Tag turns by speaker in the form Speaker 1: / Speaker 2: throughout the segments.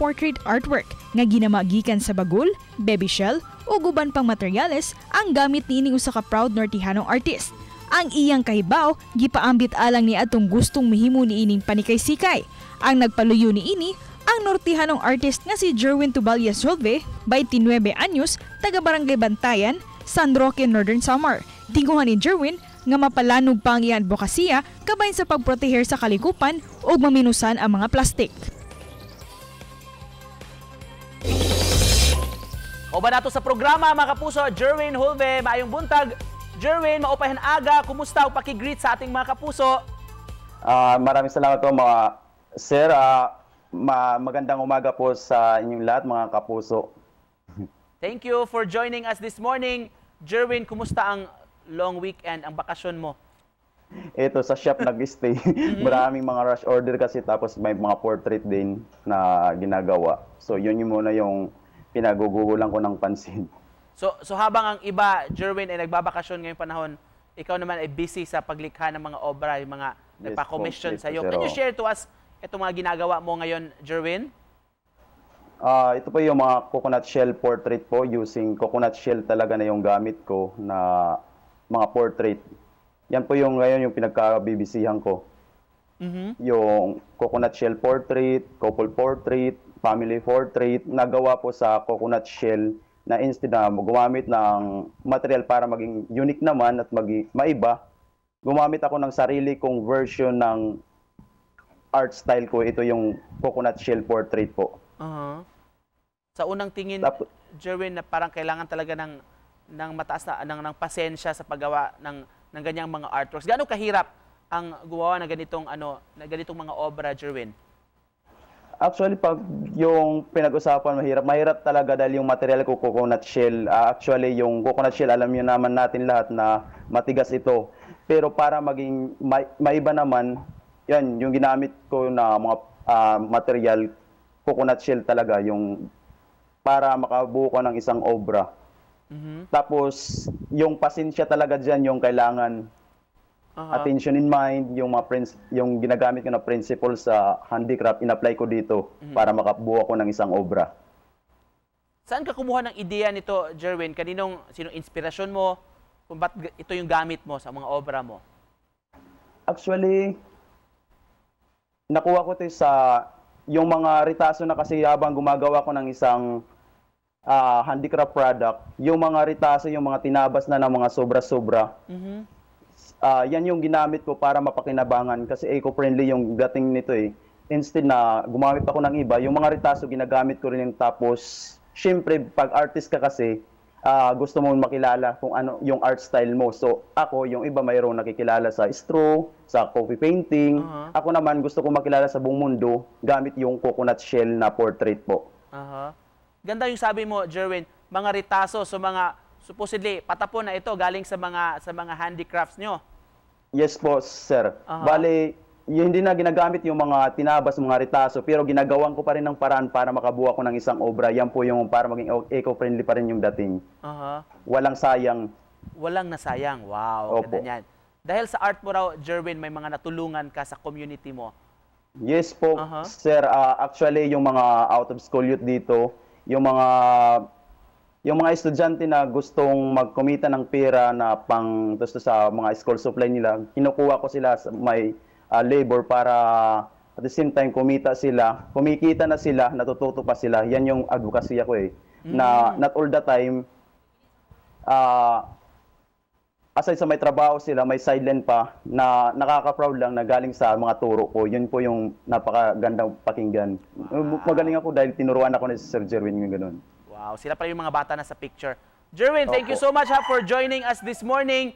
Speaker 1: portrait artwork nga ginamagikan sa bagol, baby shell o guban pang materyales ang gamit niining usa ka proud Nortehanong artist. Ang iyang kahibaw gipaambit alang ni atong gustong mahimo niining panikay-sikay. Ang nagpaluyo niini ang Nortehanong artist nga si Jerwin Tubalya Solve, 29 anyos, taga Barangay Bantayan, San Roque, Northern Samar. Tinguhan ni Jerwin nga mapalanog pa ang iyang advokasya kabayn sa pagproteher sa kalikupan o maminusan ang mga plastik.
Speaker 2: O ba nato sa programa mga kapuso, Jerwin Hulve, maayong buntag. Jerwin, maupahan aga, kumusta o pakigreet sa ating mga kapuso?
Speaker 3: Maraming salamat po mga sir. Magandang umaga po sa inyong lahat mga kapuso.
Speaker 2: Thank you for joining us this morning. Jerwin, kumusta ang long weekend, ang bakasyon mo?
Speaker 3: Ito sa shop nag-stay. Maraming mga rush order kasi tapos may mga portrait din na ginagawa. So yun yung muna yung pinagugulan ko ng pansin.
Speaker 2: So habang ang iba, Jerwin, ay nagbabakasyon ngayong panahon, ikaw naman ay busy sa paglikha ng mga obra, yung mga nagpa-commission sa iyo. Can you share to us itong mga ginagawa mo ngayon, Jerwin?
Speaker 3: Ito po yung mga coconut shell portrait po. Using coconut shell talaga na yung gamit ko na mga portrait. Yan po yung ngayon yung pinagka-BBC-han ko. Yung coconut shell portrait, couple portrait, family portrait, nagawa po sa coconut shell na instead na gumamit ng material para maging unique naman at maiba, gumamit ako ng sarili kong version ng art style ko. Ito yung coconut shell portrait po.
Speaker 2: Sa unang tingin, Jerwin, na parang kailangan talaga ng mataas na ng pasensya sa paggawa ng ganyang mga artworks. Gaano kahirap ang gumawa ng ganitong mga obra, Jerwin?
Speaker 3: Actually, pag yung pinag-usapan mahirap talaga dahil yung material ko coconut shell. Actually, yung coconut shell, alam niyo naman natin lahat na matigas ito. Pero para maging maiba naman, yan, yung ginamit ko na mga material, coconut shell talaga, yung para makabuo ko ng isang obra. Tapos, yung pasensya talaga dyan, yung kailangan attention in mind, yung ginagamit ko na principle sa handicraft, in-apply ko dito para makabuo ko ng isang obra.
Speaker 2: Saan ka kumuha ng ideya nito, Jerwin? Sinong inspirasyon mo? Kung ba't ito yung gamit mo sa mga obra mo?
Speaker 3: Actually, nakuha ko ito sa yung mga ritaso na kasi habang gumagawa ko ng isang handicraft product, yung mga ritaso, yung mga tinabas na ng mga sobra-sobra, yan yung ginamit ko para mapakinabangan kasi eco-friendly yung dating nito eh. Instead na gumamit ako ng iba, yung mga ritaso ginagamit ko rin yung tapos, syempre pag artist ka kasi, gusto mo makilala kung ano yung art style mo. So ako, yung iba mayroong nakikilala sa straw, sa coffee painting. Ako naman gusto ko makilala sa buong mundo gamit yung coconut shell na portrait po.
Speaker 2: Ganda yung sabi mo, Jerwin, mga ritaso, so mga supposedly patapon na ito galing sa mga handicrafts nyo.
Speaker 3: Yes po, sir. Bale, hindi na ginagamit yung mga tinabas, mga ritaso, pero ginagawan ko pa rin ng paraan para makabuo ko ng isang obra. Yan po yung para maging eco-friendly pa rin yung dating. Walang sayang.
Speaker 2: Walang nasayang. Wow,
Speaker 3: Opo.
Speaker 2: ganda yan. Dahil sa art mo raw, Jerwin, may mga natulungan ka sa community mo.
Speaker 3: Yes po, sir. Actually, yung mga out of school youth dito, yung mga estudyante na gustong magkumita ng pera na pang gusto sa mga school supply nila, kinukuha ko sila sa may labor para at the same time kumikita na sila, natututo pa sila. Yan yung advokasya ko eh. Na not all the time, aside sa may trabaho sila, may sideline pa na nakaka-proud lang na galing sa mga turo ko. Yun po yung napakagandang pakinggan. Magaling ako dahil tinuruan ako ni Sir Jerwin yung gano'n.
Speaker 2: Wow, sila pa yung mga bata na sa picture. Jerwin, thank you so much for joining us this morning.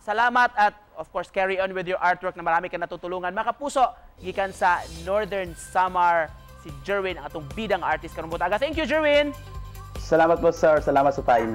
Speaker 2: Salamat at of course carry on with your artwork na marami kang natutulungan. Mga kapuso, gikan sa Northern Samar, si Jerwin, ang atong bidang artist karong butaga. Thank you, Jerwin!
Speaker 3: Salamat po, sir. Salamat sa time.